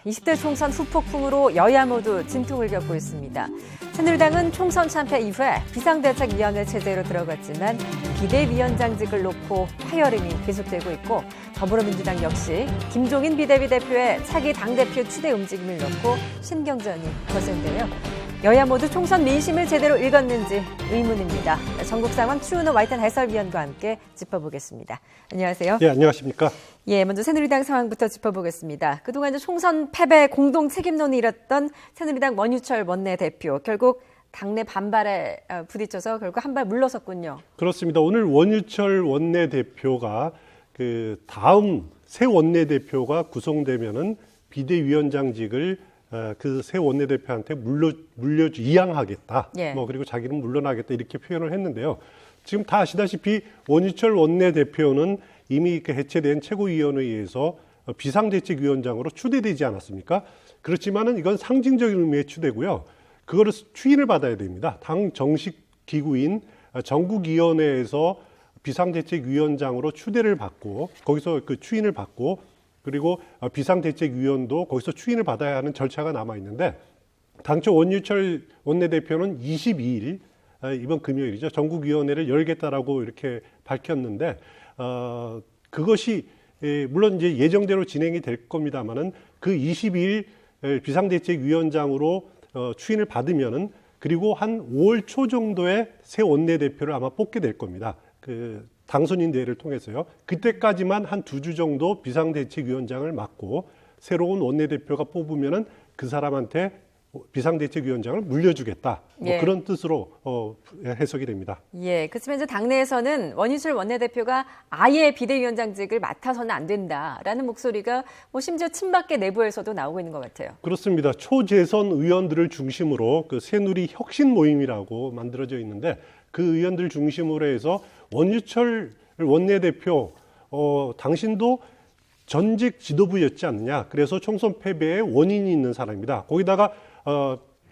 20대 총선 후폭풍으로 여야 모두 진통을 겪고 있습니다. 새누리당은 총선 참패 이후에 비상대책위원회 체제로 들어갔지만 비대위원장직을 놓고 파열음이 계속되고 있고 더불어민주당 역시 김종인 비대위 대표의 차기 당대표 추대 움직임을 놓고 신경전이 거센데요. 여야 모두 총선 민심을 제대로 읽었는지 의문입니다. 전국 상황 추은호 와이탄 해설위원과 함께 짚어보겠습니다. 안녕하세요. 네, 안녕하십니까. 먼저 새누리당 상황부터 짚어보겠습니다. 그동안 총선 패배 공동 책임론이 일었던 새누리당 원유철 원내대표 결국 당내 반발에 부딪혀서 결국 한 발 물러섰군요. 그렇습니다. 오늘 원유철 원내대표가 그 다음 새 원내대표가 구성되면은 비대위원장직을 그 새 원내대표한테 이양하겠다. 그리고 자기는 물러나겠다 이렇게 표현을 했는데요. 지금 다 아시다시피 원유철 원내대표는 이미 그 해체된 최고위원회에서 비상대책위원장으로 추대되지 않았습니까? 그렇지만은 이건 상징적인 의미의 추대고요. 그거를 추인을 받아야 됩니다. 당 정식 기구인 전국위원회에서 비상대책위원장으로 추대를 받고 거기서 그 추인을 받고 그리고 비상대책위원도 거기서 추인을 받아야 하는 절차가 남아 있는데 당초 원유철 원내대표는 22일 이번 금요일이죠. 전국위원회를 열겠다라고 이렇게 밝혔는데 그것이 물론 이제 예정대로 진행이 될 겁니다만은 그 22일 비상대책위원장으로 추인을 받으면은 그리고 한 5월 초 정도에 새 원내대표를 아마 뽑게 될 겁니다. 그 당선인 대회를 통해서요. 그때까지만 한 2주 정도 비상대책위원장을 맡고 새로운 원내대표가 뽑으면은 그 사람한테 비상대책위원장을 물려주겠다. 그런 뜻으로 해석이 됩니다. 그렇지만 이제 당내에서는 원유철 원내대표가 아예 비대위원장직을 맡아서는 안 된다라는 목소리가 심지어 친박계 내부에서도 나오고 있는 것 같아요. 그렇습니다. 초재선 의원들을 중심으로 그 새누리 혁신 모임이라고 만들어져 있는데 그 의원들 중심으로 해서 원유철 원내대표 당신도 전직 지도부였지 않느냐. 그래서 총선 패배의 원인이 있는 사람이다. 거기다가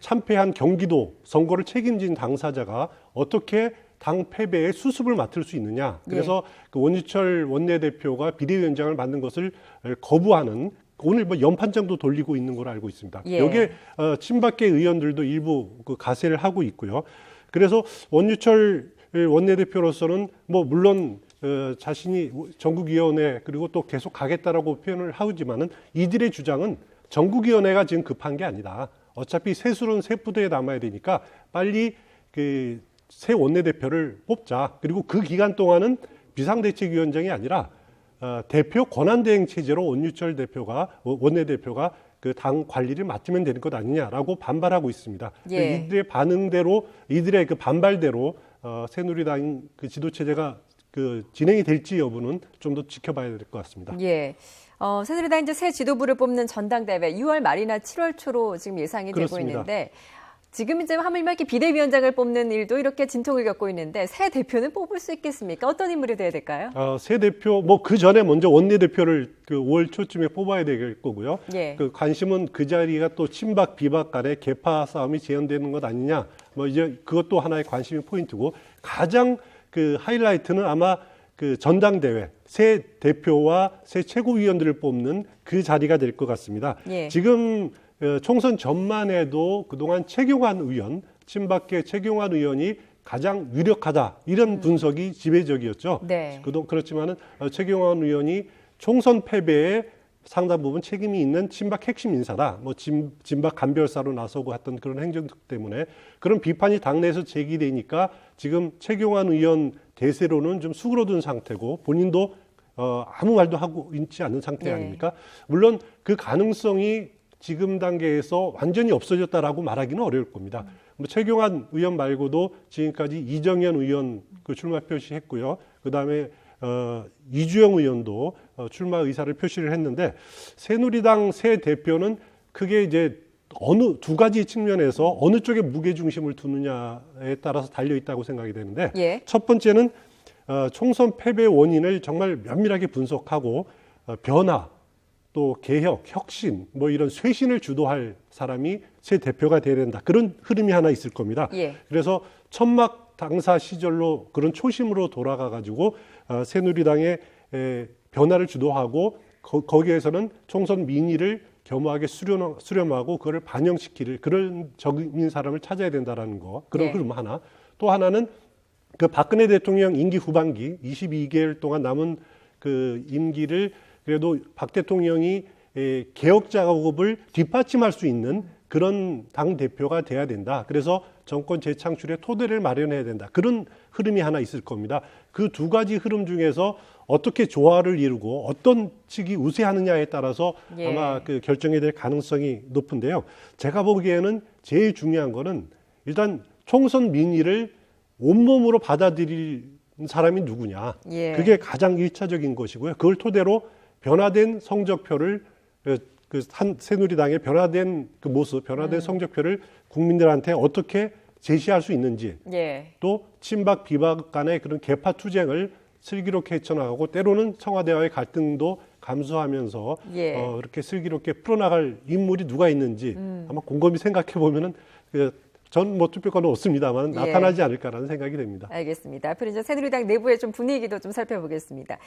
참패한 경기도 선거를 책임진 당사자가 어떻게 당 패배의 수습을 맡을 수 있느냐. 그래서 그 원유철 원내대표가 비대위원장을 맡는 것을 거부하는 오늘 연판장도 돌리고 있는 걸로 알고 있습니다. 여기에 친박계 의원들도 일부 그 가세를 하고 있고요. 그래서 원유철 원내대표로서는 물론 자신이 전국위원회 그리고 또 계속 가겠다라고 표현을 하지만은 이들의 주장은 전국위원회가 지금 급한 게 아니다. 어차피 세술은 새 부대에 남아야 되니까 빨리 그 새 원내대표를 뽑자. 그리고 그 기간 동안은 비상대책위원장이 아니라 대표 권한대행 체제로 원유철 원내대표가 그 당 관리를 맡으면 되는 것 아니냐라고 반발하고 있습니다. 이들의 반응대로 이들의 그 반발대로 새누리당 그 지도체제가 그 진행이 될지 여부는 좀 더 지켜봐야 될 것 같습니다. 새누리당 이제 새 지도부를 뽑는 전당대회 6월 말이나 7월 초로 지금 예상이 그렇습니다. 되고 있는데 지금 이제 하물며 이렇게 비대위원장을 뽑는 일도 이렇게 진통을 겪고 있는데 새 대표는 뽑을 수 있겠습니까? 어떤 인물이 돼야 될까요? 새 대표 그 전에 먼저 원내대표를 그 5월 초쯤에 뽑아야 될 거고요. 그 관심은 그 자리가 또 친박 비박 간의 계파 싸움이 재현되는 것 아니냐. 이제 그것도 하나의 관심의 포인트고 가장 그 하이라이트는 아마 그 전당대회 새 대표와 새 최고위원들을 뽑는 그 자리가 될 것 같습니다. 지금 총선 전만 해도 그동안 최경환 의원, 친박계 최경환 의원이 가장 유력하다 이런 분석이 지배적이었죠. 그렇지만은 최경환 의원이 총선 패배에 상당 부분 책임이 있는 친박 핵심 인사다. 진박 간별사로 나서고 했던 그런 행정 때문에 그런 비판이 당내에서 제기되니까 지금 최경환 의원 대세로는 좀 수그러든 상태고 본인도 아무 말도 하고 있지 않는 상태 아닙니까? 물론 그 가능성이 지금 단계에서 완전히 없어졌다라고 말하기는 어려울 겁니다. 최경환 의원 말고도 지금까지 이정현 의원 그 출마 표시했고요. 그다음에 이주영 의원도 출마 의사를 표시를 했는데 새누리당 새 대표는 크게 이제 어느 두 가지 측면에서 어느 쪽에 무게 중심을 두느냐에 따라서 달려 있다고 생각이 되는데 첫 번째는 총선 패배 원인을 정말 면밀하게 분석하고 변화 또 개혁, 혁신 이런 쇄신을 주도할 사람이 새 대표가 돼야 된다. 그런 흐름이 하나 있을 겁니다. 그래서 천막 당사 시절로 그런 초심으로 돌아가 가지고 새누리당의 변화를 주도하고 거기에서는 총선 민의를 겸허하게 수렴하고 그걸 반영시킬 그런 적인 사람을 찾아야 된다라는 거. 그런 흐름 하나. 또 하나는 그 박근혜 대통령 임기 후반기 22개월 동안 남은 그 임기를 그래도 박 대통령이 개혁 작업을 뒷받침할 수 있는 그런 당 대표가 돼야 된다. 그래서 정권 재창출의 토대를 마련해야 된다. 그런 흐름이 하나 있을 겁니다. 그 두 가지 흐름 중에서 어떻게 조화를 이루고 어떤 측이 우세하느냐에 따라서 아마 그 결정이 될 가능성이 높은데요. 제가 보기에는 제일 중요한 거는 일단 총선 민의를 온몸으로 받아들일 사람이 누구냐. 그게 가장 일차적인 것이고요. 그걸 토대로 변화된 성적표를 새누리당의 변화된 그 모습, 변화된 성적표를 국민들한테 어떻게 제시할 수 있는지, 또 친박 비박 간의 그런 개파 투쟁을 슬기롭게 헤쳐나가고 때로는 청와대와의 갈등도 감수하면서 이렇게 슬기롭게 풀어나갈 인물이 누가 있는지 한번 곰곰이 생각해 보면은 전 뭐 투표권은 없습니다만 나타나지 않을까라는 생각이 됩니다. 알겠습니다. 앞으로 이제 새누리당 내부의 좀 분위기도 좀 살펴보겠습니다.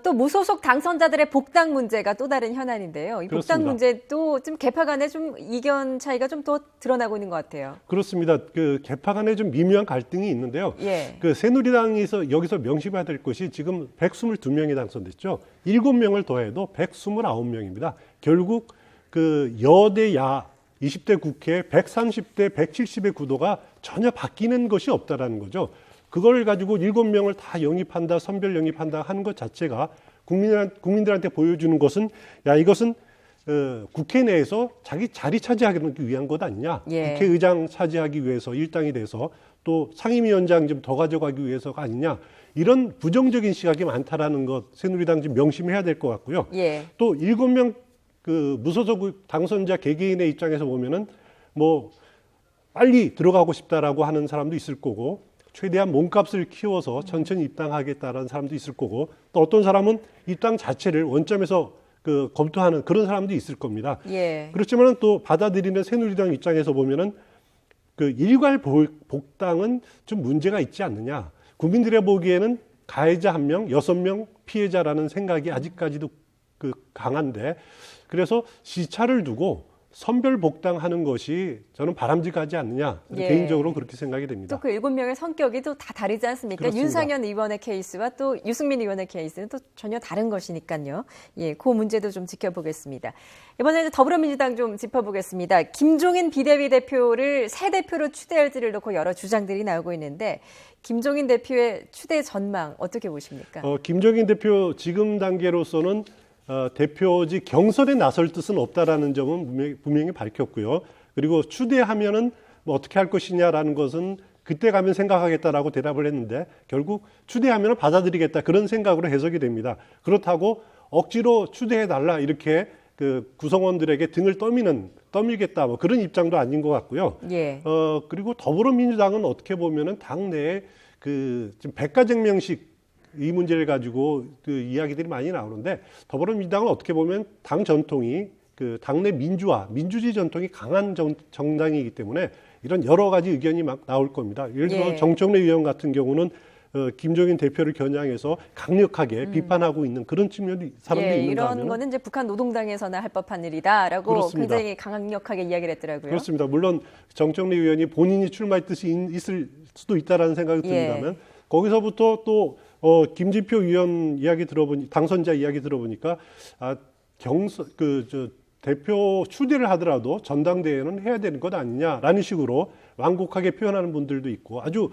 또 무소속 당선자들의 복당 문제가 또 다른 현안인데요. 이 복당 문제도 좀 개파 간에 좀 이견 차이가 좀 더 드러나고 있는 것 같아요. 그렇습니다. 그 개파 간에 좀 미묘한 갈등이 있는데요. 그 새누리당에서 여기서 명심해야 될 것이 지금 122명이 당선됐죠. 7명을 더해도 129명입니다. 결국 그 여대야 20대 국회 130대 170의 구도가 전혀 바뀌는 것이 없다라는 거죠. 그걸 가지고 7명을 다 영입한다, 선별 영입한다 하는 것 자체가 국민들한테 보여주는 것은 이것은 국회 내에서 자기 자리 차지하기 위한 것 아니냐. 국회의장 차지하기 위해서 일당이 돼서 또 상임위원장 좀 더 가져가기 위해서가 아니냐. 이런 부정적인 시각이 많다라는 것 새누리당 좀 명심해야 될 것 같고요. 또 7명 그 무소속 당선자 개개인의 입장에서 보면은 뭐 빨리 들어가고 싶다라고 하는 사람도 있을 거고 최대한 몸값을 키워서 천천히 입당하겠다라는 사람도 있을 거고 또 어떤 사람은 입당 자체를 원점에서 그 검토하는 그런 사람도 있을 겁니다. 그렇지만 또 받아들이는 새누리당 입장에서 보면은 그 일괄 복당은 좀 문제가 있지 않느냐. 국민들의 보기에는 가해자 1명, 6명 피해자라는 생각이 아직까지도 그 강한데 그래서 시차를 두고 선별 복당하는 것이 저는 바람직하지 않느냐 개인적으로 그렇게 생각이 됩니다. 또 그 7명의 성격이 또 다 다르지 않습니까? 그렇습니다. 윤상현 의원의 케이스와 또 유승민 의원의 케이스는 또 전혀 다른 것이니까요. 그 문제도 좀 지켜보겠습니다. 이번에는 더불어민주당 좀 짚어보겠습니다. 김종인 비대위 대표를 새 대표로 추대할지를 놓고 여러 주장들이 나오고 있는데 김종인 대표의 추대 전망 어떻게 보십니까? 김종인 대표 지금 단계로서는 대표직 경선에 나설 뜻은 없다라는 점은 분명히 밝혔고요. 그리고 추대하면은 뭐 어떻게 할 것이냐라는 것은 그때 가면 생각하겠다라고 대답을 했는데 결국 추대하면은 받아들이겠다 그런 생각으로 해석이 됩니다. 그렇다고 억지로 추대해달라 이렇게 그 구성원들에게 등을 떠밀겠다 뭐 그런 입장도 아닌 것 같고요. 그리고 더불어민주당은 어떻게 보면은 당내에 그 지금 백가쟁명식 이 문제를 가지고 그 이야기들이 많이 나오는데 더불어민주당은 어떻게 보면 당 전통이 그 당내 민주주의 전통이 강한 정당이기 때문에 이런 여러 가지 의견이 막 나올 겁니다. 예를 들어 정청래 의원 같은 경우는 김종인 대표를 겨냥해서 강력하게 비판하고 있는 그런 측면이 사람들이 있는가 하면 이런 거는 이제 북한 노동당에서나 할 법한 일이다라고 그렇습니다. 굉장히 강력하게 이야기를 했더라고요. 그렇습니다. 물론 정청래 의원이 본인이 출마할 뜻이 있을 수도 있다라는 생각이 듭니다만 거기서부터 또 김진표 의원 당선자 이야기 들어보니까 대표 추대를 하더라도 전당대회는 해야 되는 것 아니냐라는 식으로 완곡하게 표현하는 분들도 있고 아주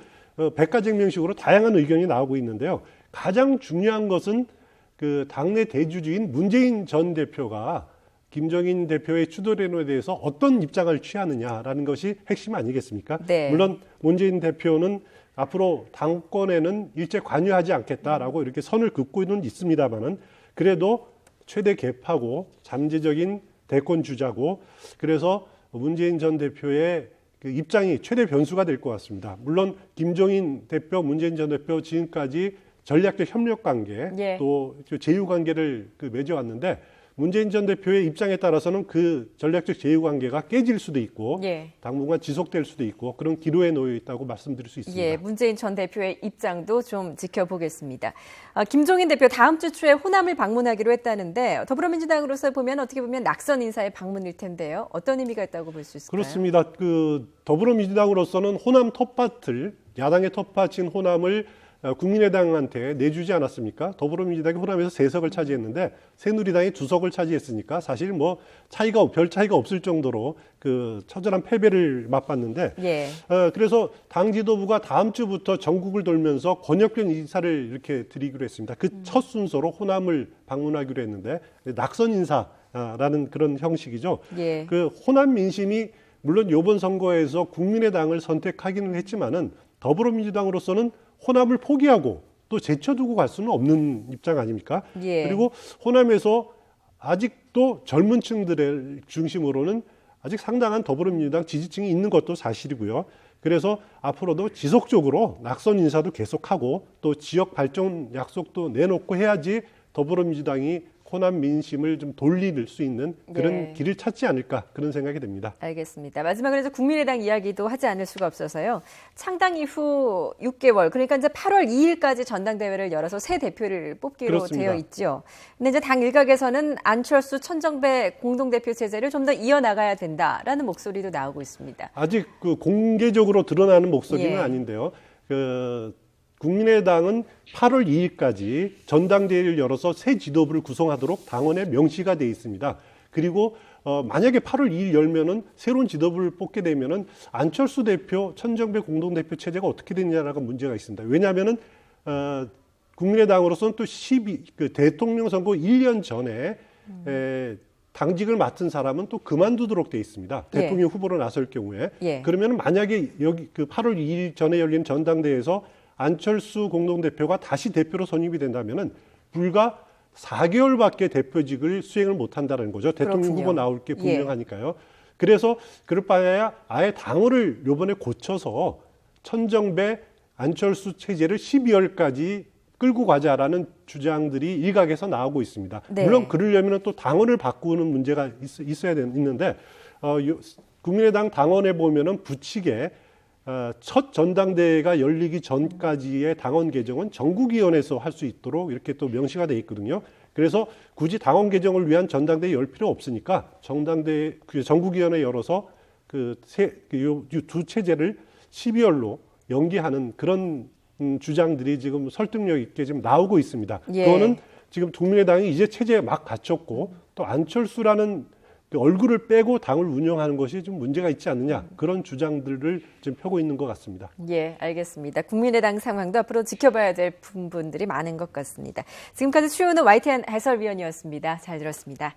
백가쟁명식으로 다양한 의견이 나오고 있는데요. 가장 중요한 것은 그 당내 대주주인 문재인 전 대표가 김종인 대표의 추대론에 대해서 어떤 입장을 취하느냐라는 것이 핵심 아니겠습니까? 물론 문재인 대표는 앞으로 당권에는 일체 관여하지 않겠다라고 이렇게 선을 긋고는 있습니다만은 그래도 최대 개파고 잠재적인 대권 주자고 그래서 문재인 전 대표의 그 입장이 최대 변수가 될 것 같습니다. 물론 김종인 대표, 문재인 전 대표 지금까지 전략적 협력 관계 또 제휴 관계를 맺어왔는데 문재인 전 대표의 입장에 따라서는 그 전략적 제휴관계가 깨질 수도 있고 당분간 지속될 수도 있고 그런 기로에 놓여 있다고 말씀드릴 수 있습니다. 예, 문재인 전 대표의 입장도 좀 지켜보겠습니다. 김종인 대표 다음 주 초에 호남을 방문하기로 했다는데 더불어민주당으로서 보면 어떻게 보면 낙선 인사의 방문일 텐데요. 어떤 의미가 있다고 볼 수 있을까요? 그렇습니다. 더불어민주당으로서는 호남 텃밭을 야당의 텃밭인 호남을 국민의당한테 내주지 않았습니까? 더불어민주당이 호남에서 3석을 차지했는데 새누리당이 2석을 차지했으니까 사실 뭐 별 차이가 없을 정도로 그 처절한 패배를 맛봤는데 그래서 당 지도부가 다음 주부터 전국을 돌면서 권역별 인사를 이렇게 드리기로 했습니다. 그 첫 순서로 호남을 방문하기로 했는데 낙선 인사라는 그런 형식이죠. 그 호남 민심이 물론 이번 선거에서 국민의당을 선택하기는 했지만은 더불어민주당으로서는 호남을 포기하고 또 제쳐두고 갈 수는 없는 입장 아닙니까? 그리고 호남에서 아직도 젊은 층들을 중심으로는 아직 상당한 더불어민주당 지지층이 있는 것도 사실이고요. 그래서 앞으로도 지속적으로 낙선 인사도 계속하고 또 지역 발전 약속도 내놓고 해야지 더불어민주당이 호남 민심을 좀 돌릴 수 있는 그런 길을 찾지 않을까 그런 생각이 듭니다. 알겠습니다. 마지막으로 국민의당 이야기도 하지 않을 수가 없어서요. 창당 이후 6개월 그러니까 이제 8월 2일까지 전당대회를 열어서 새 대표를 뽑기로 그렇습니다. 되어 있죠. 근데 이제 당 일각에서는 안철수 천정배 공동대표 체제를 좀 더 이어나가야 된다라는 목소리도 나오고 있습니다. 아직 그 공개적으로 드러나는 목소리는 아닌데요. 국민의당은 8월 2일까지 전당대회를 열어서 새 지도부를 구성하도록 당원에 명시가 돼 있습니다. 그리고 만약에 8월 2일 열면은 새로운 지도부를 뽑게 되면은 안철수 대표, 천정배 공동대표 체제가 어떻게 되느냐라고 문제가 있습니다. 왜냐하면은 국민의당으로서는 또 대통령 선거 1년 전에 당직을 맡은 사람은 또 그만두도록 돼 있습니다. 대통령 후보로 나설 경우에 그러면 만약에 여기 8월 2일 전에 열린 전당대회에서 안철수 공동대표가 다시 대표로 선임이 된다면은 불과 4개월밖에 대표직을 수행을 못한다는 거죠. 대통령 후보 나올 게 분명하니까요. 그래서 그럴 바에야 아예 당원을 이번에 고쳐서 천정배 안철수 체제를 12월까지 끌고 가자라는 주장들이 일각에서 나오고 있습니다. 물론 그러려면 또 당원을 바꾸는 문제가 있는데 국민의당 당원에 보면은 부칙에 첫 전당대회가 열리기 전까지의 당원 개정은 전국위원회에서 할 수 있도록 이렇게 또 명시가 돼 있거든요. 그래서 굳이 당원 개정을 위한 전당대회 열 필요 없으니까 전국위원회 열어서 두 체제를 12월로 연기하는 그런 주장들이 지금 설득력 있게 지금 나오고 있습니다. 그거는 지금 국민의당이 이제 체제에 막 갖췄고 또 안철수라는 얼굴을 빼고 당을 운영하는 것이 좀 문제가 있지 않느냐 그런 주장들을 지금 펴고 있는 것 같습니다. 예, 알겠습니다. 국민의당 상황도 앞으로 지켜봐야 될 부분들이 많은 것 같습니다. 지금까지 최은우 YTN 해설위원이었습니다. 잘 들었습니다.